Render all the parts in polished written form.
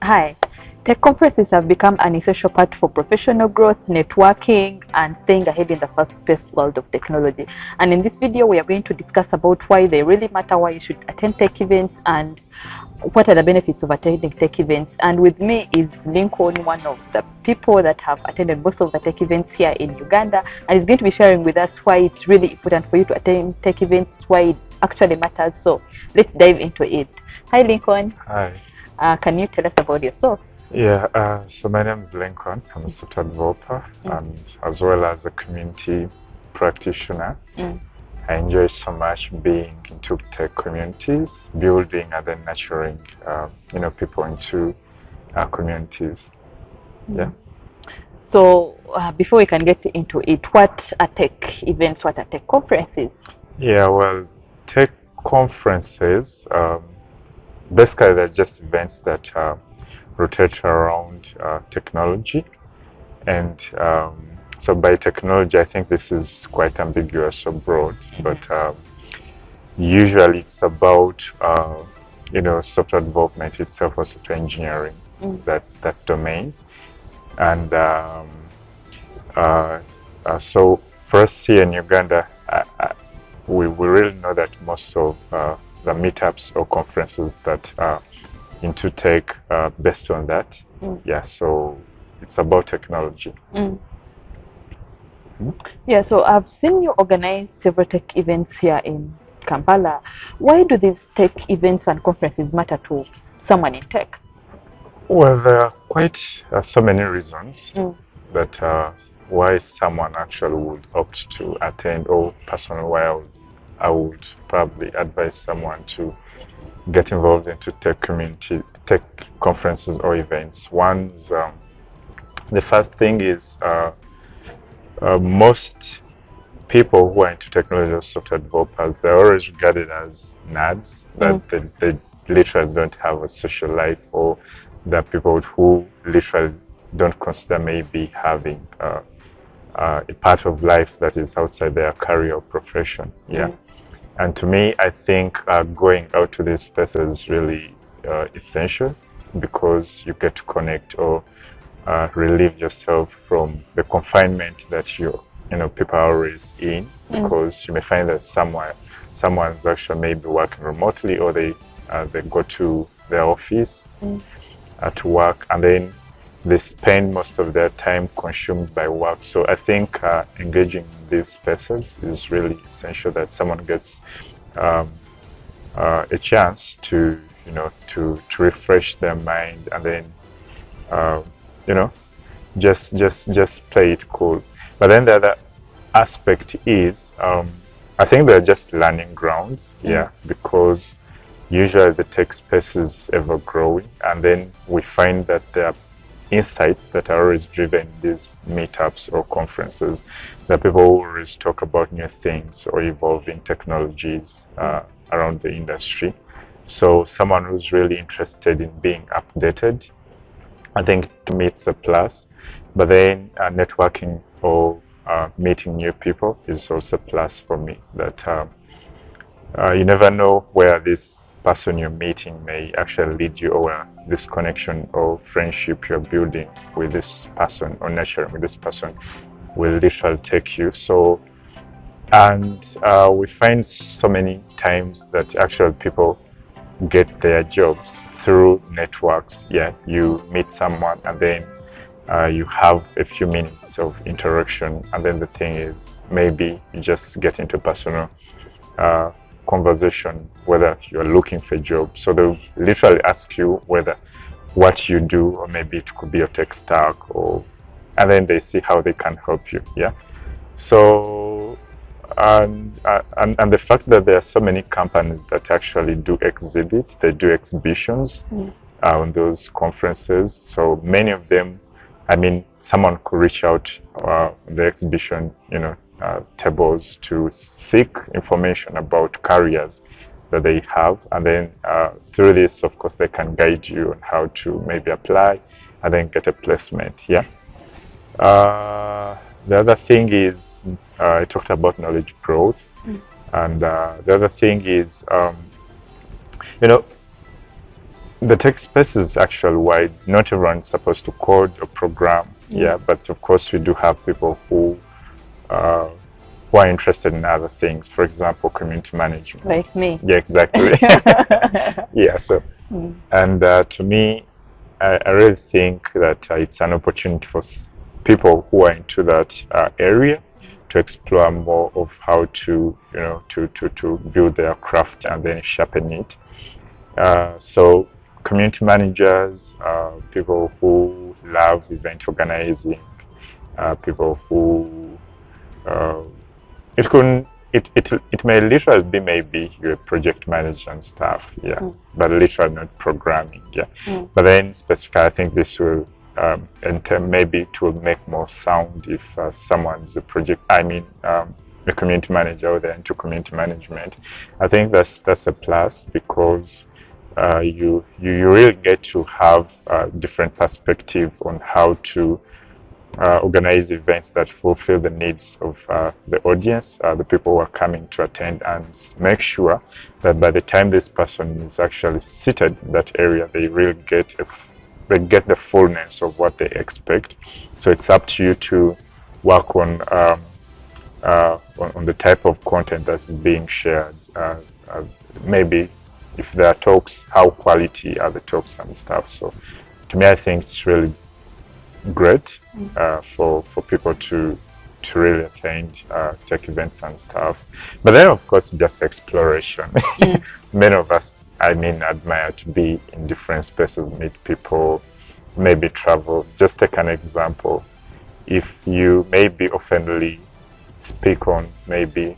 Hi. Tech conferences have become an essential part for professional growth, networking, and staying ahead in the fast-paced world of technology. And in this video, we are going to discuss about why they really matter, why you should attend tech events, and what are the benefits of attending tech events. And with me is Lincoln, one of the people that have attended most of the tech events here in Uganda, and he's going to be sharing with us why it's really important for you to attend tech events, why it actually matters. So let's dive into it. Hi, Lincoln. Hi. Can you tell us about yourself? Yeah, so my name is Lincoln. I'm a software developer and as well as a community practitioner. I enjoy so much being into tech communities, building and then nurturing, people into our communities. Yeah. So before we can get into it, what are tech events? What are tech conferences? Yeah, well, tech conferences, basically they're just events that rotate around technology. And so by technology, I think this is quite ambiguous or broad, but usually it's about, software development itself or software engineering, that domain. And so for us here in Uganda, we really know that most of the meetups or conferences that are into tech based on that. Yeah, so it's about technology. Yeah, so I've seen you organize several tech events here in Kampala. Why do these tech events and conferences matter to someone in tech? Well, there are quite so many reasons that why someone actually would opt to attend, or personally why I would probably advise someone to get involved into tech conferences or events. The first thing is most people who are into technology or software developers, they're always regarded as nerds, that they literally don't have a social life, or they're people who literally don't consider maybe having a part of life that is outside their career or profession. Yeah. And to me, I think going out to these spaces is really essential, because you get to connect or relieve yourself from the confinement that people are always in, because you may find that someone's actually maybe working remotely, or they go to their office to work, and then they spend most of their time consumed by work. So I think engaging in these spaces is really essential, that someone gets a chance to refresh their mind, and then just play it cool. But then the other aspect is, I think they're just learning grounds, because usually the tech space is ever growing, and then we find that there are insights that are always driven in these meetups or conferences, that people always talk about new things or evolving technologies around the industry. So someone who's really interested in being updated, I think to me it's a plus. But then networking or meeting new people is also a plus for me, that you never know where this person you're meeting may actually lead you, or where this connection or friendship you're building with this person or nurturing with this person will literally take you. So, and we find so many times that actually people get their jobs through networks. Yeah, you meet someone, and then you have a few minutes of interaction, and then the thing is, maybe you just get into personal conversation whether you're looking for a job. So they'll literally ask you what you do, or maybe it could be your tech stack, and then they see how they can help you. Yeah. So and the fact that there are so many companies that actually do they do exhibitions on those conferences. So many of them, I mean, someone could reach out the exhibition, tables, to seek information about careers that they have, and then through this, of course, they can guide you on how to maybe apply and then get a placement. Yeah. The other thing is, I talked about knowledge growth, and the other thing is, you know, The tech space is actually wide. Not everyone's supposed to code or program. Yeah, but of course we do have people uh, who are interested in other things. For example, community management. Like me. Yeah, exactly. Yeah. So, and to me, I really think that it's an opportunity for people who are into that area to explore more of how to, to build their craft and then sharpen it. So community managers, people who love event organizing, people who uh, it could it may literally be maybe you're a project manager and stuff, yeah, but literally not programming, yeah. But then specifically, I think this will and maybe it will make more sound if someone's a project. I mean, a community manager or they're into community management. I think that's a plus because you really get to have a different perspective on how to organize events that fulfill the needs of the audience, the people who are coming to attend, and make sure that by the time this person is actually seated in that area, they really get they get the fullness of what they expect. So it's up to you to work on the type of content that's being shared. Maybe if there are talks, how quality are the talks and stuff. So to me, I think it's really great for people to really attend tech events and stuff. But then, of course, just exploration. Many of us, I mean, admire to be in different spaces, meet people, maybe travel. Just take an example. If you maybe oftenly speak on maybe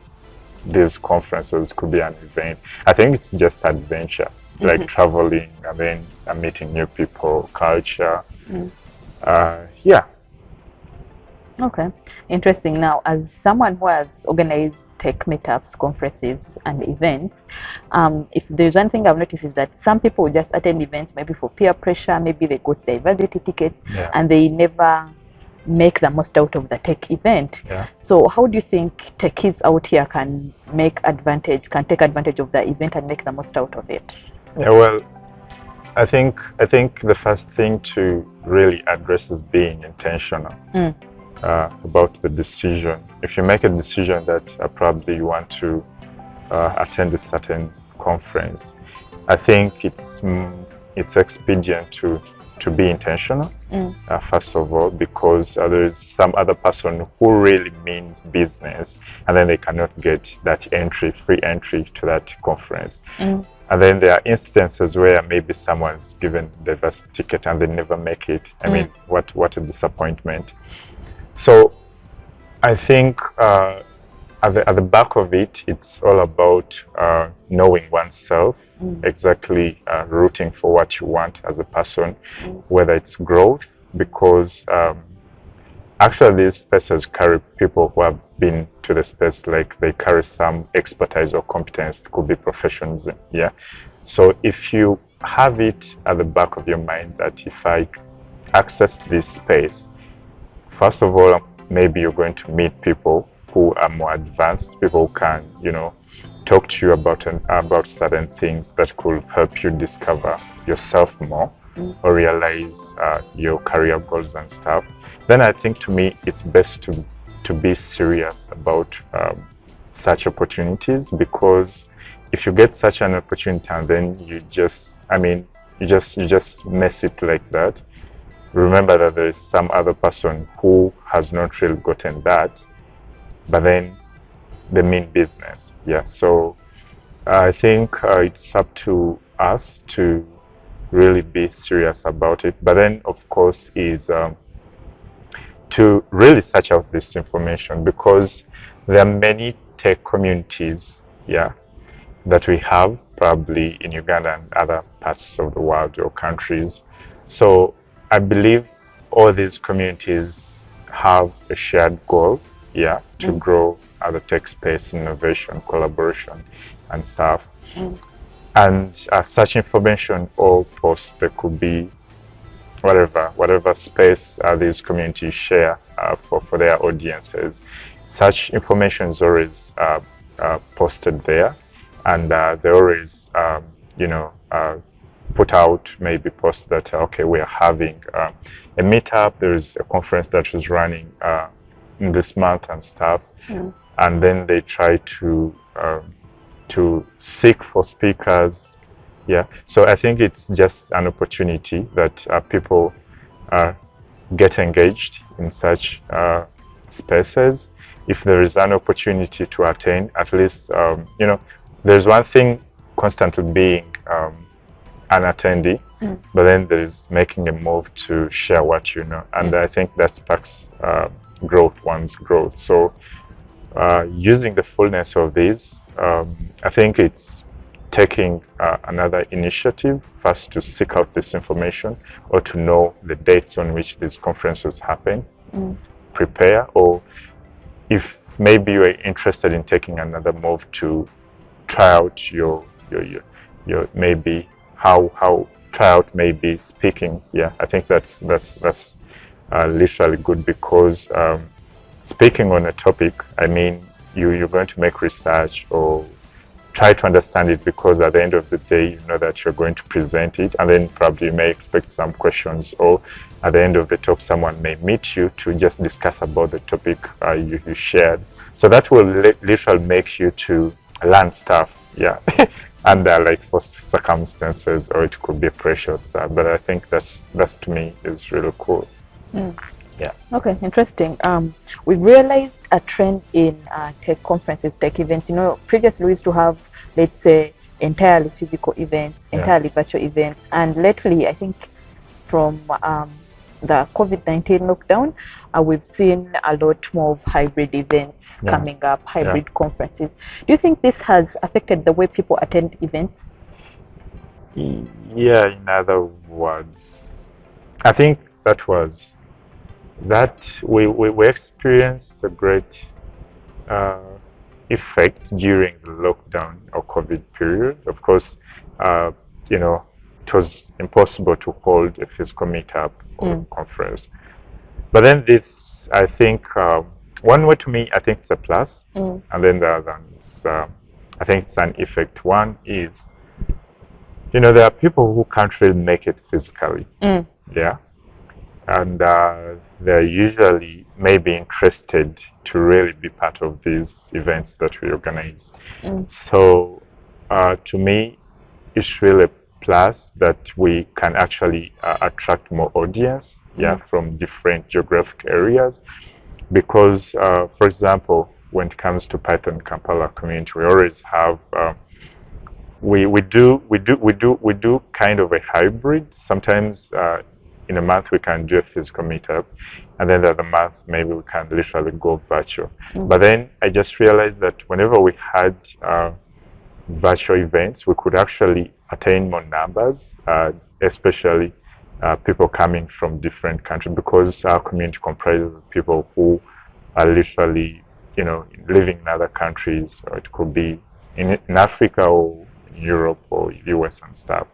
these conferences, could be an event. I think it's just adventure, like traveling and then meeting new people, culture. Yeah. Okay, interesting. Now, as someone who has organized tech meetups, conferences, and events, if there's one thing I've noticed is that some people just attend events maybe for peer pressure, maybe they got the university ticket, and they never make the most out of the tech event. So how do you think techies out here can take advantage of the event and make the most out of it? Yeah, well, I think the first thing to really address is being intentional about the decision. If you make a decision that probably you want to attend a certain conference, I think it's expedient to be intentional, first of all, because there is some other person who really means business, and then they cannot get that free entry to that conference. And then there are instances where maybe someone's given the first ticket and they never make it. I mean, what a disappointment. So I think at the back of it, it's all about knowing oneself, exactly rooting for what you want as a person, whether it's growth, because actually these spaces carry people who have been to the space, like they carry some expertise or competence. It could be professionalism, yeah. So if you have it at the back of your mind that if I access this space, first of all, maybe you're going to meet people who are more advanced, people who can, talk to you about certain things that could help you discover yourself more or realize your career goals and stuff. Then I think to me it's best to be serious about such opportunities, because if you get such an opportunity and then you just mess it like that, remember that there is some other person who has not really gotten that, but then they mean business. Yeah, so I think it's up to us to really be serious about it. But then, of course, is to really search out this information, because there are many tech communities, yeah, that we have probably in Uganda and other parts of the world or countries. So I believe all these communities have a shared goal, yeah, to grow the tech space, innovation, collaboration, and stuff. And such information or posts, there could be whatever space these communities share for their audiences. Such information is always posted there, and they always, put out maybe posts that okay, we are having a meetup. There's a conference that was running in this month and stuff, and then they try to seek for speakers. Yeah, so I think it's just an opportunity that people get engaged in such spaces. If there is an opportunity to attend, at least you know, there's one thing constantly being an attendee, but then there's making a move to share what you know, and I think that sparks one's growth. So using the fullness of this, I think it's taking another initiative first to seek out this information or to know the dates on which these conferences happen, prepare, or if maybe you're interested in taking another move to try out your maybe how try out maybe speaking. Yeah, I think that's literally good because speaking on a topic, I mean, you're going to make research or try to understand it because at the end of the day, you know that you're going to present it, and then probably you may expect some questions, or at the end of the talk, someone may meet you to just discuss about the topic you shared. So that will literally make you to learn stuff, yeah, under like forced circumstances, or it could be precious. But I think that's to me is really cool. Yeah. Okay, interesting. We've realized a trend in tech conferences, tech events. You know, previously we used to have, let's say, entirely physical events, entirely virtual events, and lately, I think, from the COVID-19 lockdown, we've seen a lot more of hybrid events coming up, hybrid conferences. Do you think this has affected the way people attend events? Yeah, in other words, I think that we experienced a great effect during the lockdown or COVID period. Of course, you know, it was impossible to hold a physical meetup or conference. But then this, I think, one way to me, I think it's a plus, and then the other is, I think it's an effect. One is, you know, there are people who can't really make it physically, yeah, and they're usually maybe interested to really be part of these events that we organize. So to me, it's really a plus that we can actually attract more audience, from different geographic areas, because for example, when it comes to Python Kampala community, we always have we do kind of a hybrid. Sometimes in a month we can do a physical meetup, and then the other month maybe we can literally go virtual. But then I just realized that whenever we had virtual events, we could actually attain more numbers, especially people coming from different countries, because our community comprises of people who are literally, you know, living in other countries, or it could be in Africa or in Europe or US and stuff.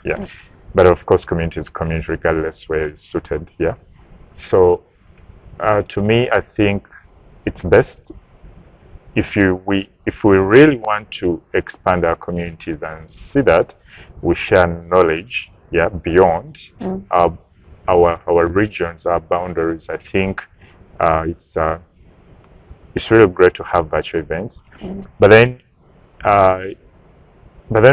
But of course, community is community regardless where it's suited. So to me, I think it's best if we really want to expand our communities and see that we share knowledge, beyond our regions, our boundaries. I think it's really great to have virtual events, but then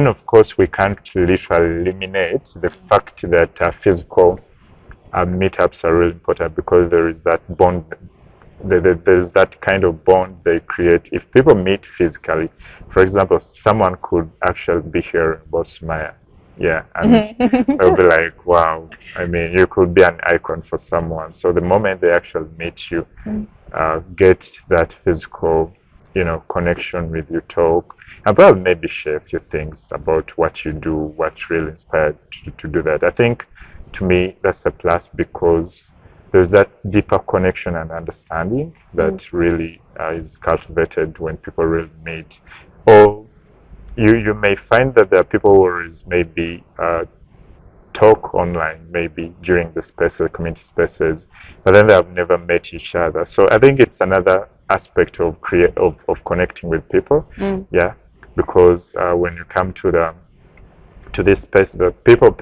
of course we can't literally eliminate the fact that physical meetups are really important, because there is that bond. There's that kind of bond they create if people meet physically. For example, someone could actually be here in Bosmaya, and they'll be like, wow, I mean, you could be an icon for someone. So the moment they actually meet you, get that physical, you know, connection with you, talk, and probably maybe share a few things about what you do, what really inspired you to do that. I think, to me, that's a plus, because there's that deeper connection and understanding that really is cultivated when people really meet. Or you may find that there are people who always maybe talk online, maybe during the spaces, community spaces, but then they have never met each other. So I think it's another aspect of connecting with people, because when you come to to this space that people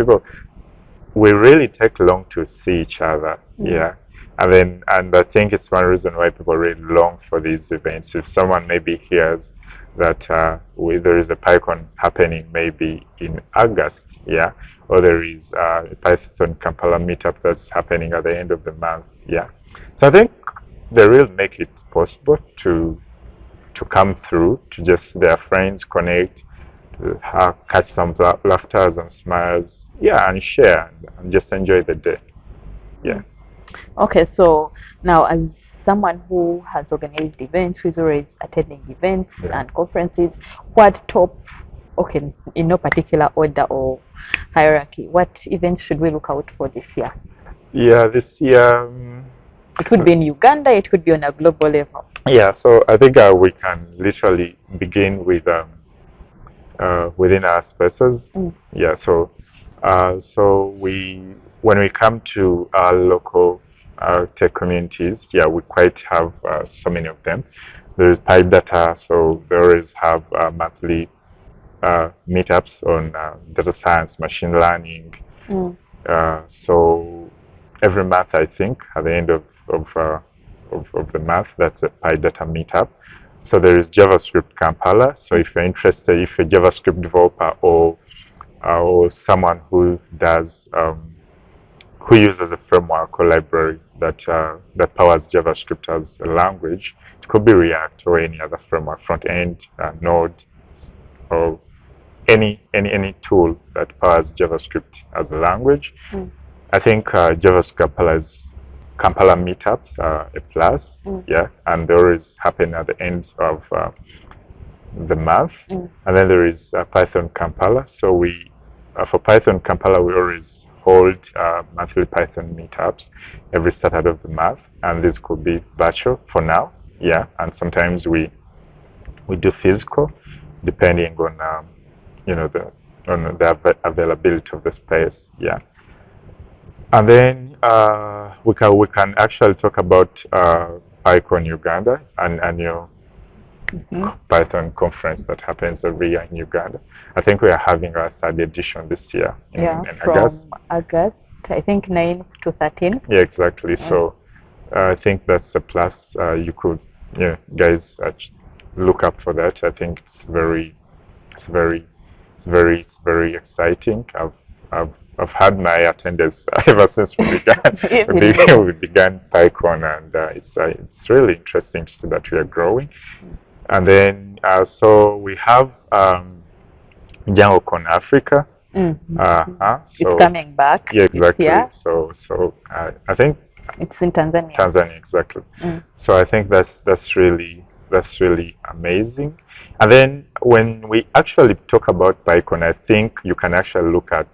we really take long to see each other. Yeah. And I think it's one reason why people really long for these events. If someone maybe hears that there is a PyCon happening maybe in August, yeah, or there is a Python Kampala meetup that's happening at the end of the month, yeah. So I think they really make it possible to come through, to just their friends connect, catch some laughters and smiles, yeah, and share and just enjoy the day. Yeah. Okay, so now as someone who has organized events, who is always attending events Yeah. and conferences, what top, okay, in no particular order or hierarchy, what events should we look out for this year? Yeah, this year, It could be in Uganda, it could be on a global level. yeah, so I think we can literally begin with within our spaces. Yeah, so when we come to our local tech communities, yeah, we quite have so many of them. There is Pipe Data, so they always have monthly meetups on data science, machine learning. So every month, I think, at the end of the month, that's a PyData meetup. So there is JavaScript Kampala. So if you're interested, if you're a JavaScript developer or someone who does who uses a framework or library that powers JavaScript as a language, it could be React or any other framework, front end, Node, or any tool that powers JavaScript as a language. I think JavaScript Kampala meetups are a plus, yeah, and they always happen at the end of the month. And then there is Python Kampala. So we, for Python Kampala, we always hold monthly Python meetups every Saturday of the month, and this could be virtual for now, yeah, and sometimes we do physical, depending on the availability of the space, yeah. And then we can actually talk about PyCon Uganda, an annual Python conference that happens every year in Uganda. I think we are having our third edition this year in August. From August, I think 9 to 13. Yeah, exactly. So I think that's a plus. You could, guys, look up for that. I think it's very exciting. I've had my attendance ever since we began PyCon, and it's really interesting to see that we are growing. And then so we have DjangoCon Africa. So it's coming back. Yeah, exactly. So I think it's in Tanzania. Tanzania, exactly. So I think that's really amazing. And then when we actually talk about PyCon, I think you can actually look at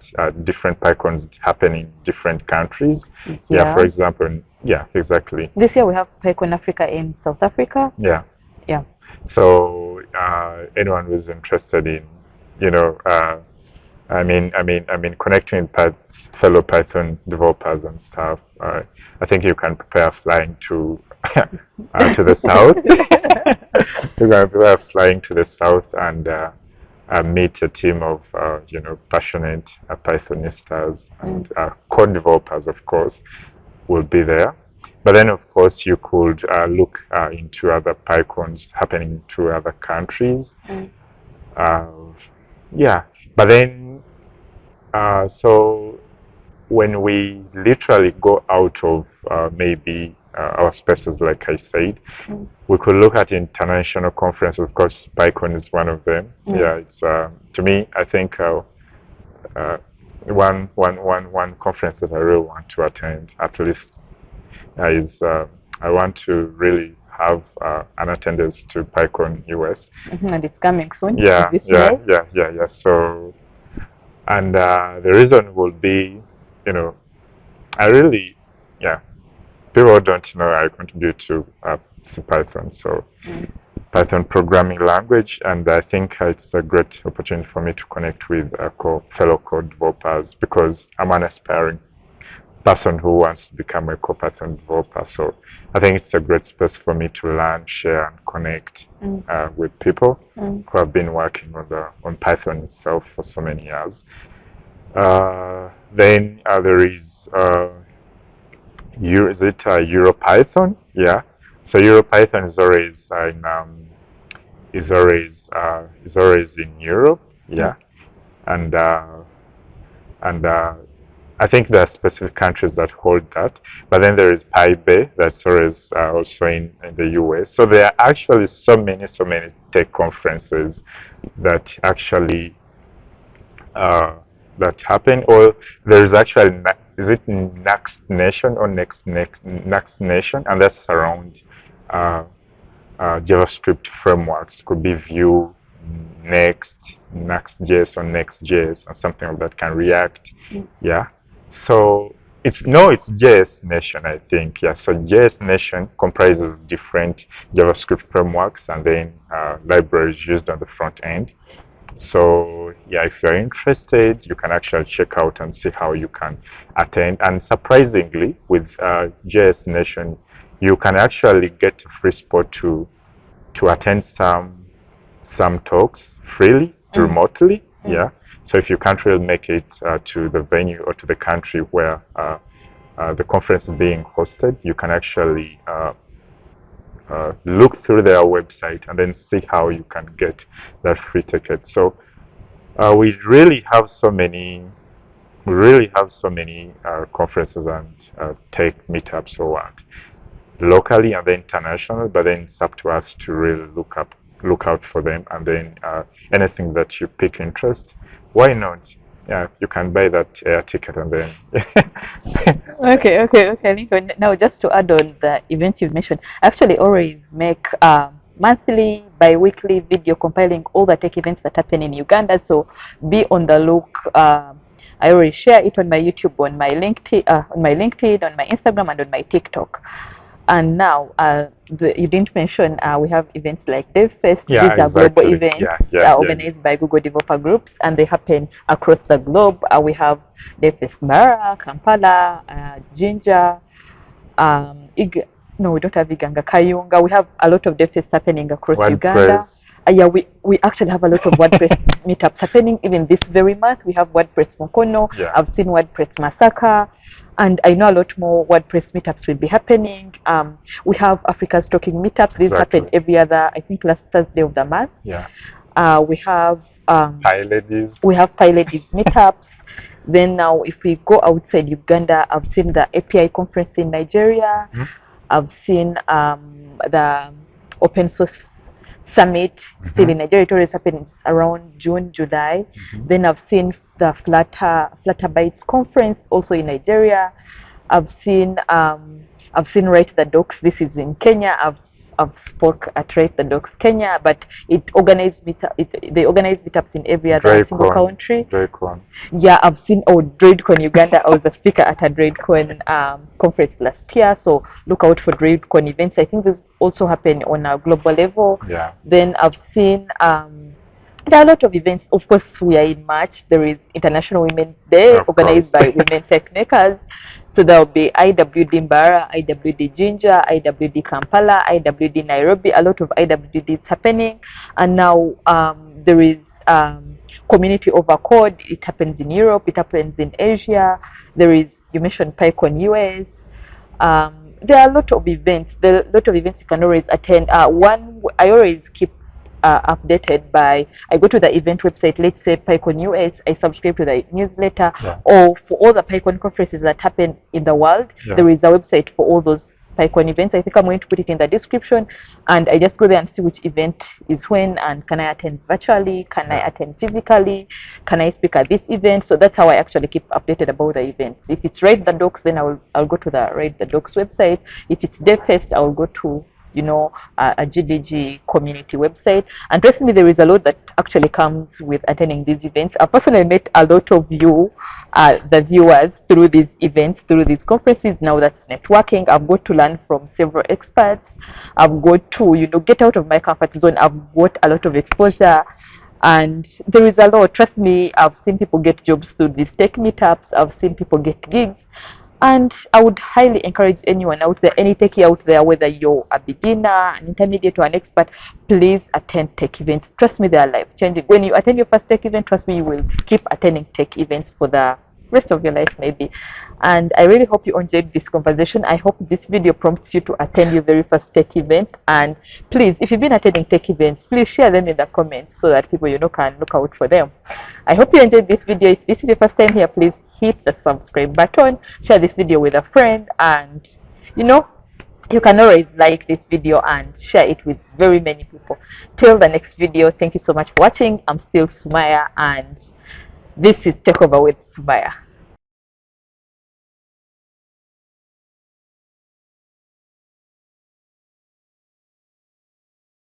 different PyCons happening in different countries. Yeah, for example, yeah, exactly. This year we have PyCon Africa in South Africa. Yeah. Yeah. So anyone who's interested in, connecting with fellow Python developers and stuff, I think you can prepare flying to the south. You can prepare flying to the south and meet a team of passionate Pythonistas and code developers, of course, will be there. But then, of course, you could look into other PyCons happening to other countries. Yeah, but then, so when we literally go out of maybe our spaces, like I said, we could look at international conferences. Of course, PyCon is one of them. Yeah, it's to me, I think one conference that I really want to attend at least is I want to really have an attendance to PyCon US. And it's coming soon. Yeah. So, and the reason will be, people don't know I contribute to CPython, so Python programming language, and I think it's a great opportunity for me to connect with fellow code developers, because I'm an aspiring person who wants to become a core Python developer. So I think it's a great space for me to learn, share, and connect with people who have been working on Python itself for so many years. Then there is EuroPython? Yeah. So EuroPython is always in Europe. Yeah, and I think there are specific countries that hold that. But then there is PyBay that's always also in the US. So there are actually so many tech conferences that actually that happen. Or there is actually is it Next Nation or Next Nation, and that's around JavaScript frameworks. Could be Vue, Next.js or Next.js, and something of that can React. Yeah. So it's JS Nation, I think. Yeah. So JS Nation comprises of different JavaScript frameworks and then libraries used on the front end. So yeah, if you're interested, you can actually check out and see how you can attend. And surprisingly, with JS Nation, you can actually get a free spot to attend some talks freely remotely. Yeah. So if you can't really make it to the venue or to the country where the conference is being hosted, you can actually look through their website and then see how you can get that free ticket. So we really have so many conferences and tech meetups or what, locally and then international, but then it's up to us to really look out for them, and then anything that you pick interest, why not? Yeah, you can buy that air ticket and then Okay, Nico. Now, just to add on the events you've mentioned, I actually always make monthly, bi-weekly video compiling all the tech events that happen in Uganda. So be on the look. I always share it on my YouTube, on my LinkedIn, on my Instagram, and on my TikTok. And now, you didn't mention we have events like DevFest. Yeah, These are global exactly. events Yeah. organized by Google developer groups, and they happen across the globe. We have DevFest Mara, Kampala, Jinja, no, we don't have Iganga, Kayunga. We have a lot of DevFest happening across Uganda. WordPress. Yeah, we actually have a lot of WordPress meetups happening even this very month. We have WordPress Mukono. Yeah. I've seen WordPress Masaka. And I know a lot more WordPress meetups will be happening. We have Africa's Talking meetups. These happen every other, I think, last Thursday of the month. Yeah. We have PyLadies. We have PyLadies meetups. Then now, if we go outside Uganda, I've seen the API conference in Nigeria. I've seen the Open Source Summit still in Nigeria. It always happens around June, July. Then I've seen the Flutterbytes conference also in Nigeria. I've seen Write the Docs. This is in Kenya. I've spoke at Write the Docs Kenya, but they organize meetups in every other single country. DroidCon. Yeah, I've seen DroidCon Uganda. I was a speaker at a DroidCon conference last year, so look out for DroidCon events. I think this also happen on a global level. Yeah. Then I've seen there are a lot of events. Of course, we are in March. There is International Women's Day organized by women tech makers. So there will be IWD Mbara, IWD Jinja, IWD Kampala, IWD Nairobi. A lot of IWDs happening, and now there is Community Over Code. It happens in Europe. It happens in Asia. There is, you mentioned PyCon US. There are a lot of events. There are a lot of events you can always attend. One I always keep updated by, I go to the event website, let's say PyCon US, I subscribe to the newsletter, or for all the PyCon conferences that happen in the world, there is a website for all those PyCon events. I think I'm going to put it in the description, and I just go there and see which event is when, and can I attend virtually, can I attend physically, can I speak at this event. So that's how I actually keep updated about the events. If it's Write the Docs, then I'll go to the Write the Docs website. If it's DevFest, I'll go to a GDG community website. And trust me, there is a lot that actually comes with attending these events. I personally met a lot of you, the viewers, through these events, through these conferences. Now that's networking. I've got to learn from several experts. I've got to, get out of my comfort zone. I've got a lot of exposure. And there is a lot. Trust me, I've seen people get jobs through these tech meetups. I've seen people get gigs. And I would highly encourage anyone out there, any techie out there, whether you're a beginner, an intermediate, or an expert, please attend tech events. Trust me, they are life changing. When you attend your first tech event, trust me, you will keep attending tech events for the rest of your life, maybe. And I really hope you enjoyed this conversation. I hope this video prompts you to attend your very first tech event. And please, if you've been attending tech events, please share them in the comments so that people can look out for them. I hope you enjoyed this video. If this is your first time here, please hit the subscribe button, share this video with a friend, and you can always like this video and share it with very many people. Till the next video, thank you so much for watching. I'm still Sumaya, and this is Takeover with Sumaya.